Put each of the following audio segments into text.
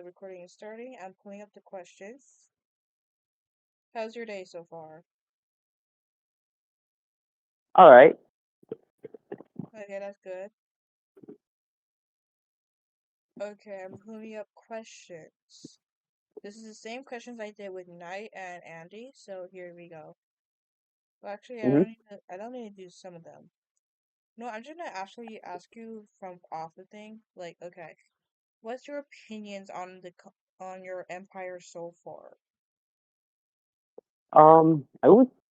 recording is starting. I'm pulling up the questions. How's your day so far? All right. Okay, that's good. Okay, I'm pulling up questions. This is the same questions I did with Knight and Andy, so here we go. Well, actually, hmm I don't need to do some of them. No, I'm just gonna actually ask you from off the thing. Like, okay, what's your opinions on on your empire so far?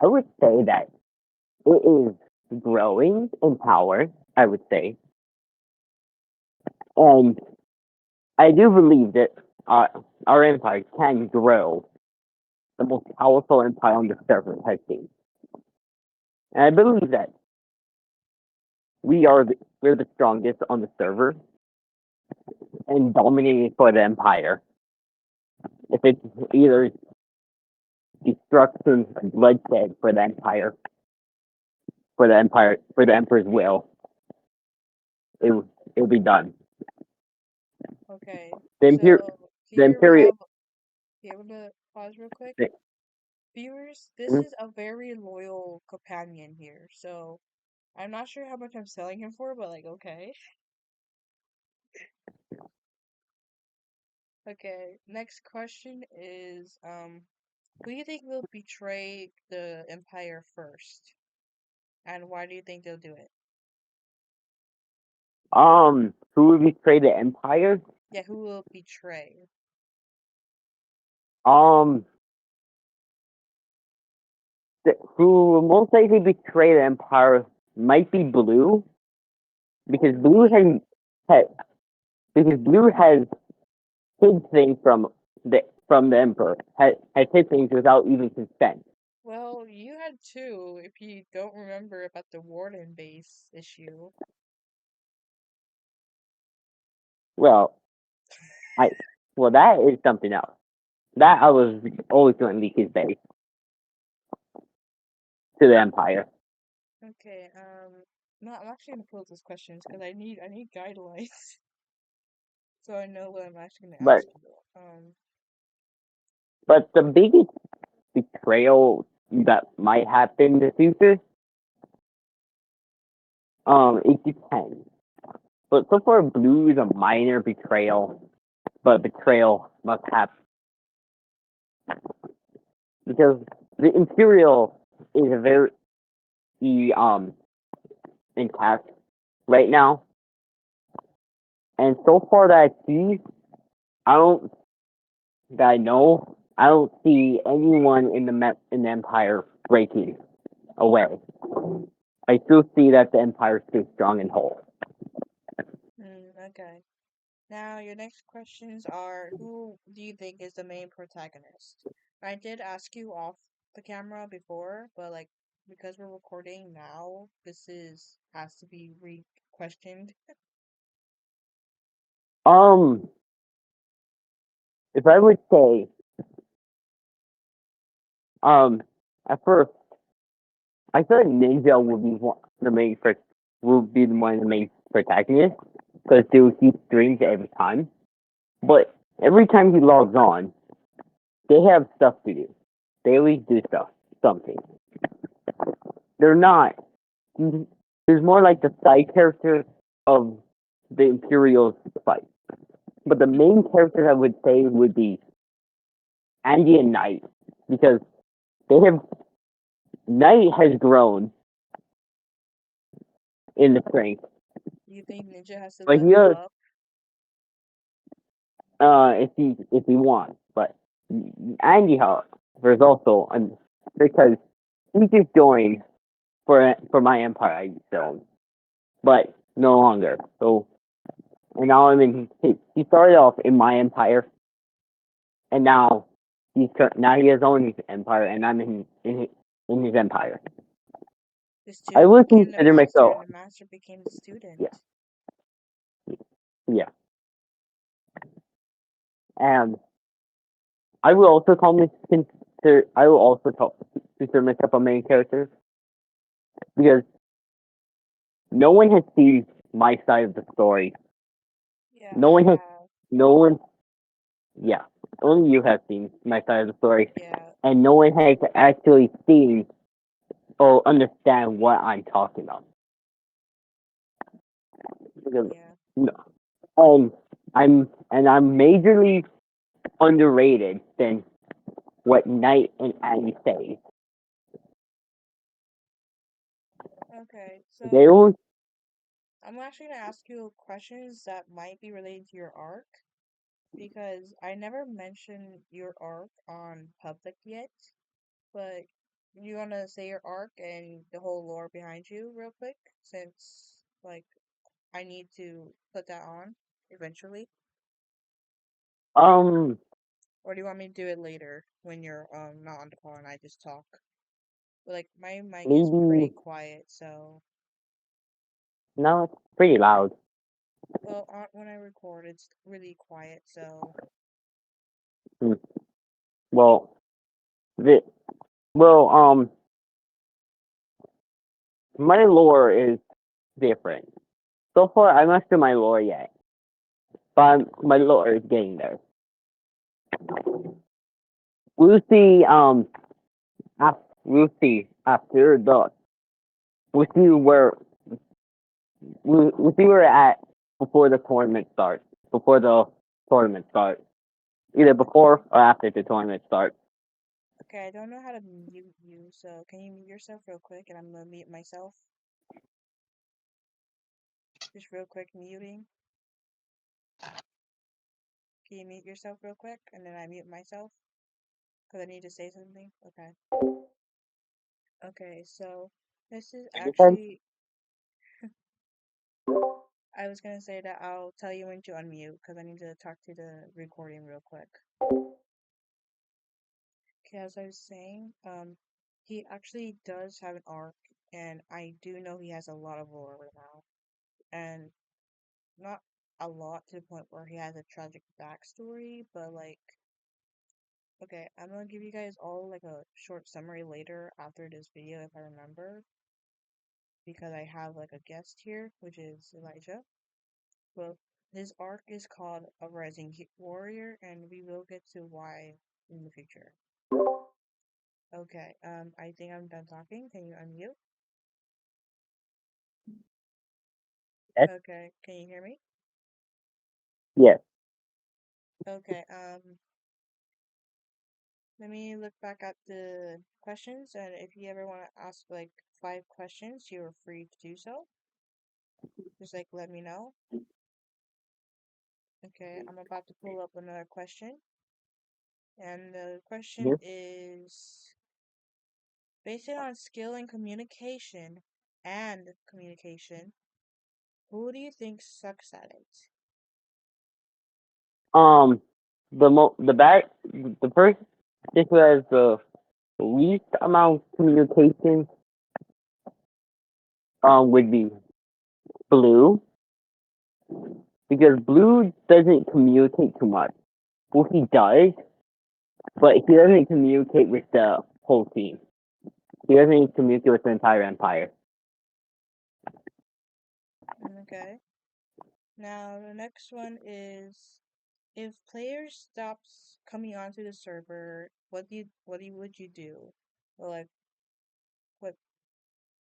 I would say that it is growing in power. I would say, and I do believe that uh, our empire can grow the most powerful empire on the surface has seen. And I believe that we're the strongest on the server and dominating for the empire. If it's either destruction or bloodshed for the empire, for the emperor's will, it it'll be done. Okay, The imperial, so the here we imperial. have. You able to pause real quick? The, Viewers, this is a very loyal companion here, so I'm not sure how much I'm selling him for, but like, okay. Okay, next question is, who do you think will betray the Empire first? And why do you think they'll do it? who would betray the empire? Yeah, who will betray? Um, who will most likely betray the empire might be Blue because has because Blue has hid things from the emperor has hid things without even consent. Well, you had two, if you don't remember about the Warden base issue. Well, I well that is something else. That I was always going to leak his base to the empire, Okay, no, I'm actually gonna pull up those questions because I need guidelines so I know what I'm actually gonna but ask you. the biggest betrayal that might happen in the future, it depends. But so far, Blue is a minor betrayal, but betrayal must happen because the Imperial is a very intact right now, and so far that I see, I don't that I know, I don't see anyone in in the Empire breaking away. I still see that the Empire is still strong and whole. Okay. Now, your next questions are, who do you think is the main protagonist? I did ask you off the camera before, but like because we're recording now, this is has to be re-questioned. Um, if I would say, um, at first I thought Ninja would be would be one of the main protagonists because they would keep streams every time. But every time he logs on, they have stuff to do. They always do something. They're not. There's more like the side characters of the Imperial fight. But the main characters I would say would be Andy and Knight because they have Knight has grown in the strength. You think Ninja has to Like level up? if he wants. But Andy, however, is also because he just joined for my empire I film, but no longer. So and now he started off in my empire, and now now he has own his empire, and I'm in his empire. The I student would became the consider master, myself, and the master became the student. yeah, yeah, and I will also I will also consider myself a main character because no one has seen my side of the story. Yeah, No I one has, have. no one. Yeah, only you have seen my side of the story, Yeah, and no one has actually seen or understand what I'm talking about. Because, yeah. no, um, I'm majorly underrated than what Knight and Annie say. Okay, They so don't. I'm actually gonna ask you questions that might be related to your arc because I never mentioned your arc on public yet. But you wanna say your arc and the whole lore behind you real quick, since like I need to put that on eventually, Um, or do you want me to do it later when you're not on the call and I just talk? But, like my mic is maybe pretty quiet, so no, it's pretty loud. well when I record it's really quiet, so Hmm. Well, the well, my lore is different. So far, I'm not sure my lore yet, but my lore is getting there. We'll see. We'll see after the. We'll see where we'll see where we're at before the tournament starts. Before the tournament starts, either before or after the tournament starts. okay, I don't know how to mute you, so can you mute yourself real quick and I'm gonna mute myself? Just real quick muting. Can you mute yourself real quick and then I mute myself? Because I need to say something. Okay. Okay, so this is Understand? actually, I was gonna say that I'll tell you when to unmute because I need to talk to the recording real quick. Okay, as I was saying, he actually does have an arc, and I do know he has a lot of lore right now, and not a lot to the point where he has a tragic backstory, but like, okay, I'm gonna give you guys all like a short summary later after this video if I remember, because I have like a guest here, which is Elijah. Well, his arc is called A Rising Warrior, and we will get to why in the future. Okay, I think I'm done talking. Can you unmute? Yes. Okay, can you hear me? Yes. Okay, let me look back at the questions, and if you ever want to ask like 5 questions, you're free to do so. Just like let me know. Okay, I'm about to pull up another question, and the question Yes. is based on skill and communication, who do you think sucks at it? Um, the first who has the least amount of communication would be Blue, because Blue doesn't communicate too much. Well, he does, but he doesn't communicate with the whole team. He doesn't communicate with the entire empire. Okay. Now the next one is if players stops coming onto the server, would you do? Or like what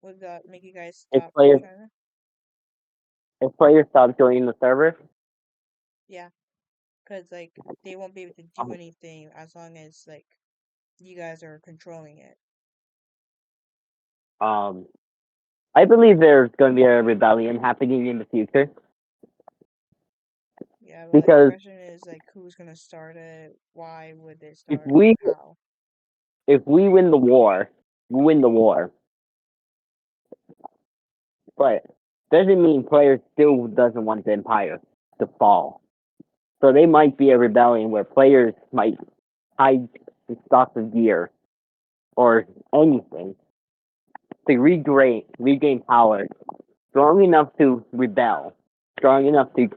would that make you guys If stop players trying to? if players stop joining the server, Yeah, because like they won't be able to do anything as long as like you guys are controlling it. um, I believe there's going to be a rebellion happening in the future Yeah, but like the because question is like who's gonna start it? Why would they if start it? we How? if we win the war, we win the war. But doesn't mean players still doesn't want the empire to fall. So they might be a rebellion where players might hide the stock of gear or anything to regain power, strong enough to rebel, strong enough to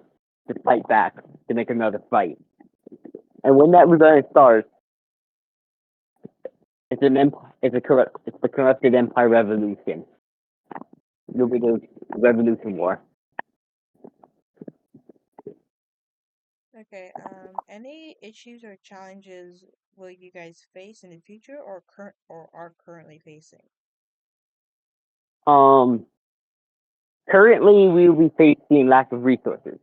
fight back, to make another fight. And when that rebellion starts, it's the corrupted empire revolution. It'll be Mm, the revolution war. Okay. Any issues or challenges will you guys face in the future or are currently facing? Um, Currently we will be facing lack of resources,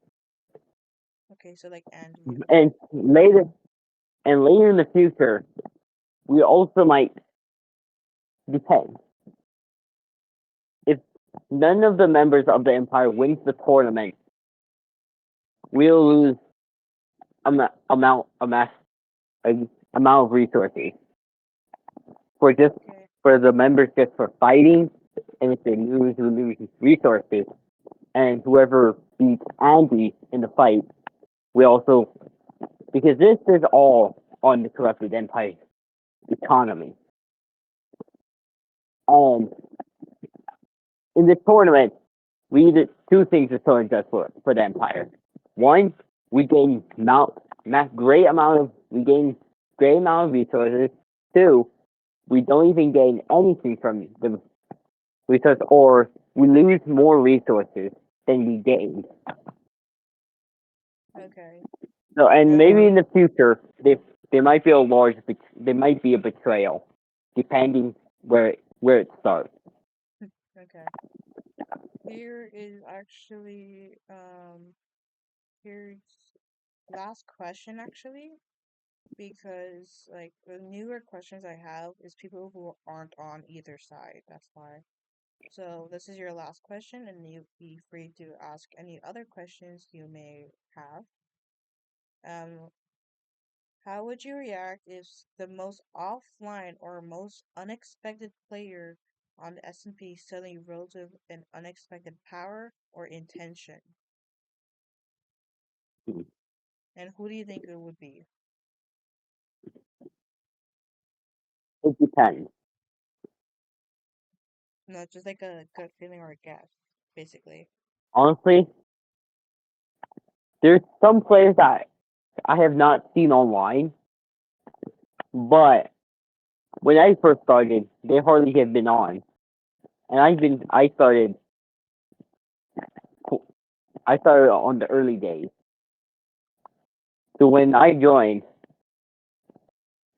Okay, so like Andrew. and later in the future, we also might depend if none of the members of the empire wins the tournament, we'll lose amount amass a amount of resources for just Okay. for the members just for fighting, and if they lose, we lose resources, and whoever beats Andy in the fight, we also because this is all on the corrupted empire economy. In the tournament, we did two things the tournament does for the empire. One, we gain we gain great amount of resources. Two, we don't even gain anything from the resource, or we lose more resources than we gain. Okay. So, and maybe in Um, the future, they might be they might be a betrayal, depending where it starts. okay. Here is actually here's last question actually because like the newer questions I have is people who aren't on either side. That's why. So this is your last question, and you be free to ask any other questions you may have. Um, how would you react if the most offline or most unexpected player on the S&P suddenly rose with an unexpected power or intention? And who do you think it would be? It depends. No, just like a gut feeling or a guess, basically. Honestly, there's some players that I have not seen online, but when I first started, they hardly have been on, and I started on the early days. So when I joined,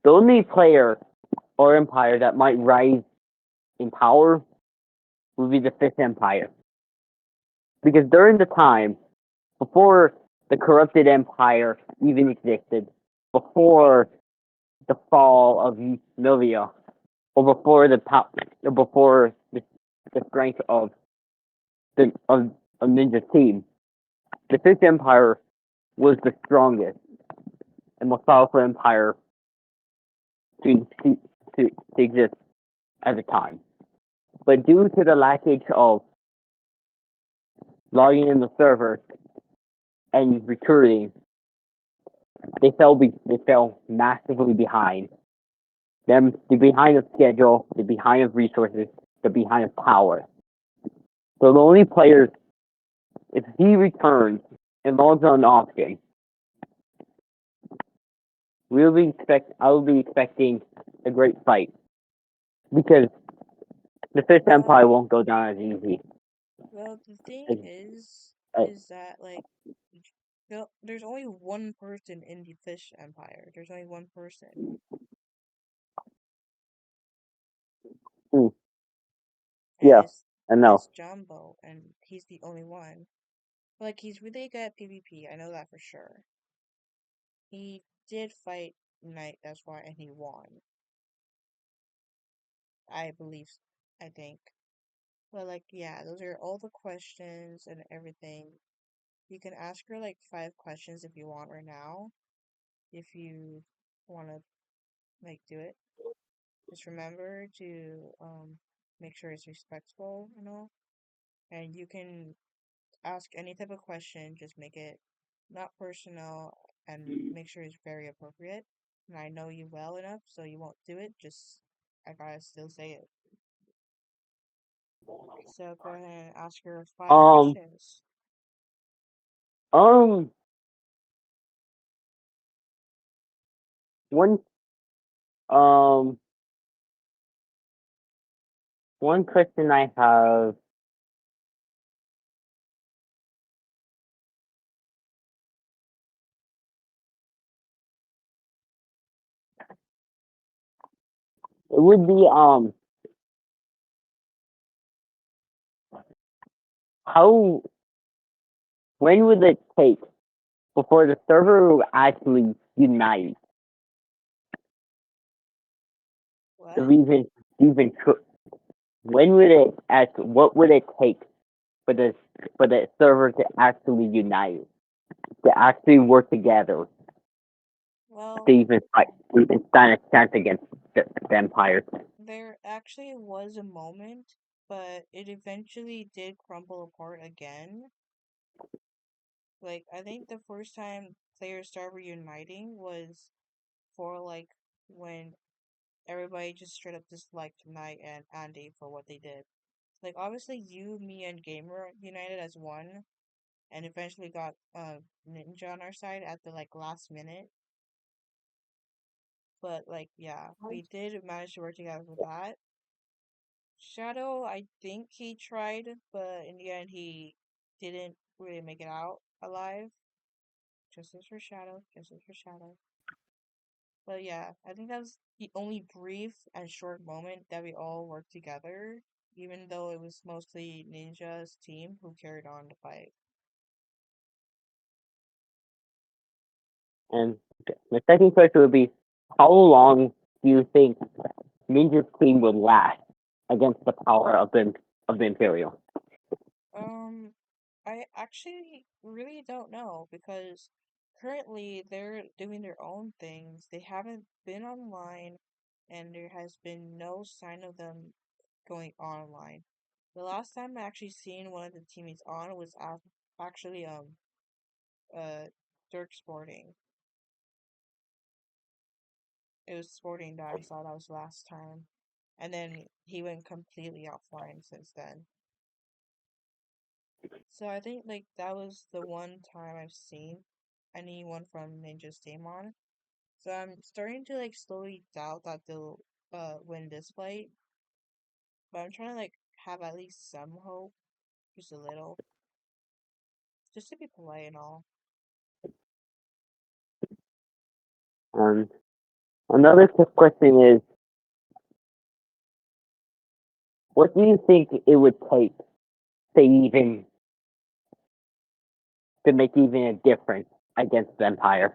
the only player or empire that might rise in power would be the Fifth Empire, because during the time before the corrupted empire even existed, before the fall of Novia, or before the strength of the of Ninja Team, the Fifth Empire was the strongest and most powerful empire to to, to exist at the time. But due to the lackage of logging in the server and recruiting, they fell massively behind. They're behind of schedule, they're behind of resources, they're behind of power. So the only players, if he returns and logs on often, I will be expecting a great fight because the Fifth Well, Empire won't go down as easy. well, the thing As, as, is that like, there's only one person in the Fish Empire. There's only one person, mm, and yeah, I know. it's Jumbo, and he's the only one. Like, he's really good at PvP. I know that for sure. He did fight Knight, that's why, and he won. I believe, I think. But like, yeah, those are all the questions and everything. You can ask her like 5 questions if you want right now, if you want to like do it. Just remember to make sure it's respectful and all. And you can ask any type of question, just make it not personal and make sure it's very appropriate. And I know you well enough, so you won't do it. Just I gotta still say it. So go ahead and ask her five Um, questions. um, one, um, one question I have. It would be how when would it take before the server will actually unite? The What? reason even when would it act? What would it take for the server to actually unite, to actually work together, to Well, even fight, to even stand a chance against the Empire? there actually was a moment, but it eventually did crumble apart again. Like, I think the first time players started reuniting was for like when everybody just straight up disliked Knight and Andy for what they did. Like, obviously, you, me, and Gamer united as one, and eventually got Ninja on our side at the like last minute. But like, yeah, we did manage to work together with that. Shadow, I think he tried, but in the end, he didn't really make it out alive. Justice for Shadow, justice for Shadow. But yeah, I think that was the only brief and short moment that we all worked together, even though it was mostly Ninja's team who carried on the fight. And the second question would be, how long do you think Ninja's team would last against the power of the Imperial? Um, I actually really don't know because currently they're doing their own things. They haven't been online, and there has been no sign of them going online. The last time I actually seen one of the teammates on was actually uh Dirk Sporting. It was Sporting that I saw that was last time, and then he went completely offline since then. So I think like that was the one time I've seen anyone from Ninja's team on. So I'm starting to like slowly doubt that they'll win this fight, but I'm trying to like have at least some hope, just a little, just to be polite and all. Um, Another quick question is, what do you think it would take to even to make even a difference against the Empire?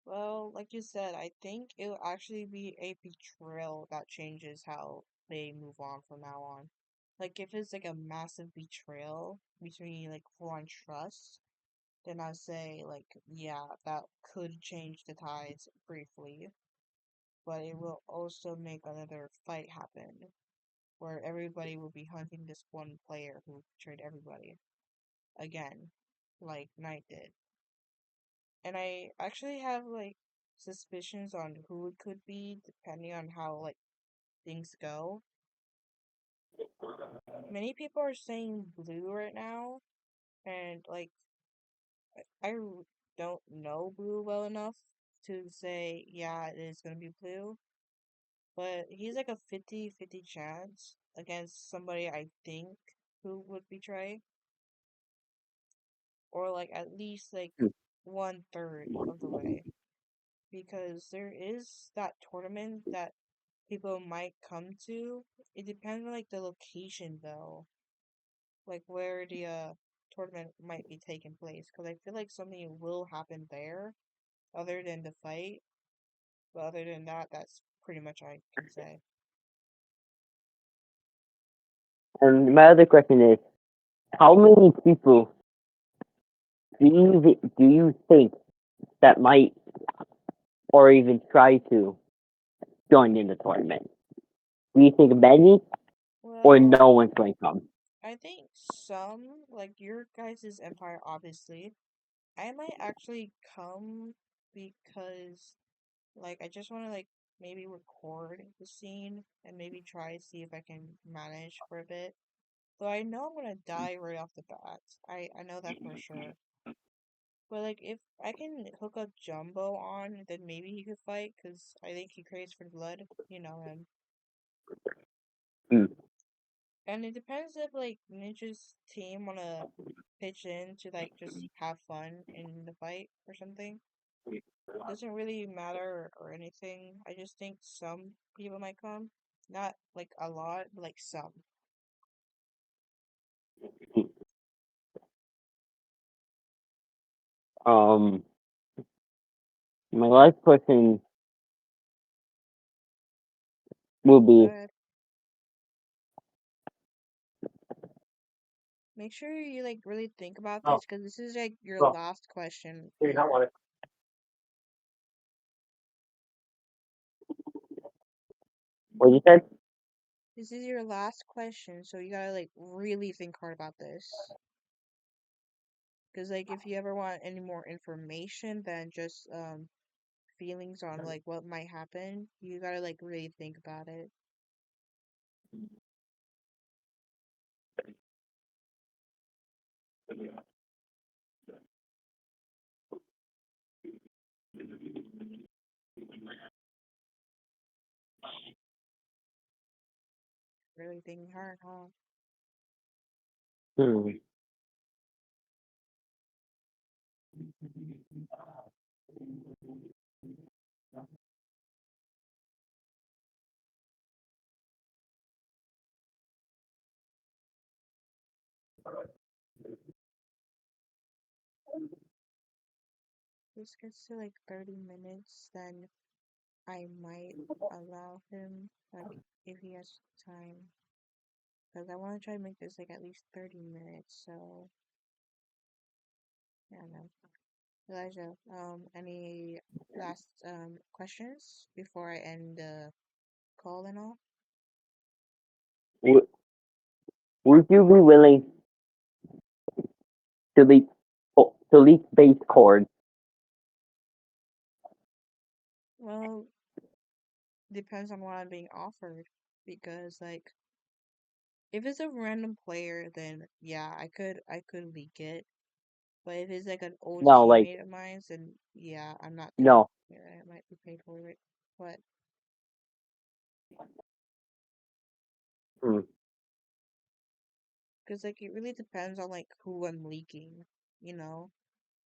Well, like you said, I think it'll actually be a betrayal that changes how they move on from now on. Like if it's like a massive betrayal between like full on trust, then I'd say like yeah, that could change the tides briefly, but it will also make another fight happen where everybody will be hunting this one player who betrayed everybody again, like Knight did. And I actually have like suspicions on who it could be depending on how like things go. Many people are saying blue right now, and like don't know blue well enough to say yeah, it is gonna be blue. But he's like a 50-50 chance against somebody I think who would betray, or like at least like Hmm. 1/3 of the way. Because there is that tournament that people might come to. It depends on like the location though, like where the tournament might be taking place. Because I feel like something will happen there, other than the fight. But other than that, that's pretty much all I can say. And my other question is, how many people do you think that might or even try to join in the tournament? Do you think many or no Well, one's going to come? I think some, like your guys' empire, obviously, I might actually come because, like, I just want to, like, maybe record the scene and maybe try to see if I can manage for a bit. Though I know I'm gonna die right off the bat. I know that for sure. But, like, if I can hook up Jumbo on, then maybe he could fight, because I think he craves for blood. You know him. Hmm. And it depends if, like, Ninja's team wanna pitch in to, like, just have fun in the fight or something. Doesn't really matter or anything. I just think some people might come. Not like a lot, but like some. Um, my last question will be, But make sure you like really think about this because this is like your last question here. what you said? This is your last question, so you gotta like really think hard about this. Because like if you ever want any more information than just feelings on like what might happen, you gotta like really think about it. Really thinking hard, huh? Hmm. This gets to like 30 minutes, then I might allow him like if he has time. Because I want to try to make this like at least 30 minutes, so yeah, no. Elijah, any last questions before I end the call and all? Would, would you be willing to leak base cord? Well, depends on what I'm being offered. Because like if it's a random player, then yeah, I could leak it. But if it's like an old No, like teammate of mine, then yeah, I'm not gonna. no. Yeah, I might be paid for it. But Hmm. because like it really depends on like who I'm leaking, you know?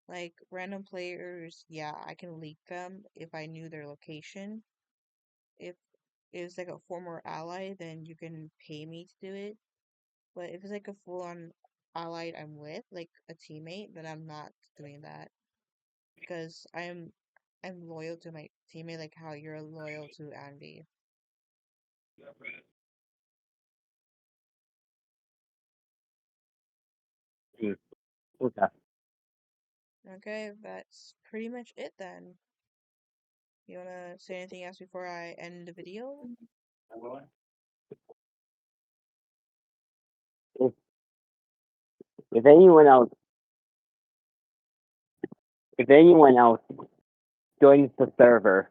Like random players, yeah, I can leak them if I knew their location. If it's like a former ally, then you can pay me to do it. But if it's like a full on ally I'm with, like a teammate, then I'm not doing that because I'm loyal to my teammate, like how you're loyal to Andy. Hmm. Okay. Okay, that's pretty much it then. You wanna say anything else before I end the video? If if anyone else if anyone else joins the server,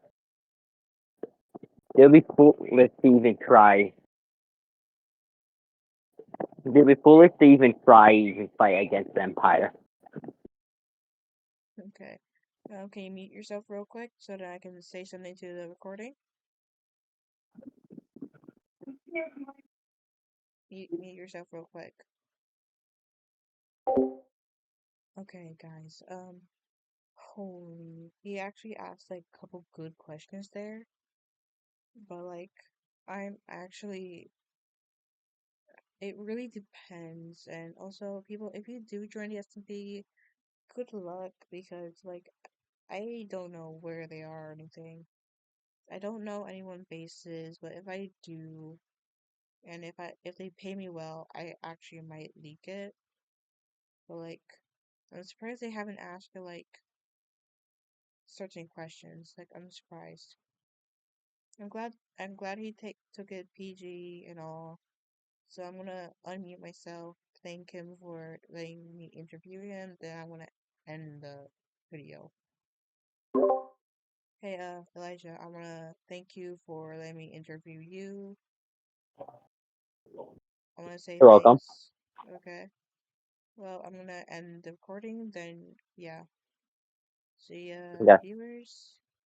they'll be foolish to even try. They'll be foolish to even try even fight against the Empire. Okay. Can you mute yourself real quick so that I can say something to the recording? Mute yourself real quick. Okay, guys. Holy, he actually asked like a couple good questions there, but like, I'm actually, it really depends. And also, people, if you do join the SMP, good luck because like, I don't know where they are or anything. I don't know anyone's bases, but if I do, and if they pay me well, I actually might leak it. But like, I'm surprised they haven't asked for like certain questions. Like, I'm surprised. I'm glad he took it PG and all. So I'm gonna unmute myself, thank him for letting me interview him, then I wanna end the video. Hey Elijah, I wanna thank you for letting me interview you. I wanna say You're welcome. thanks. Okay. Well, I'm gonna end the recording, then yeah. See ya Okay. viewers.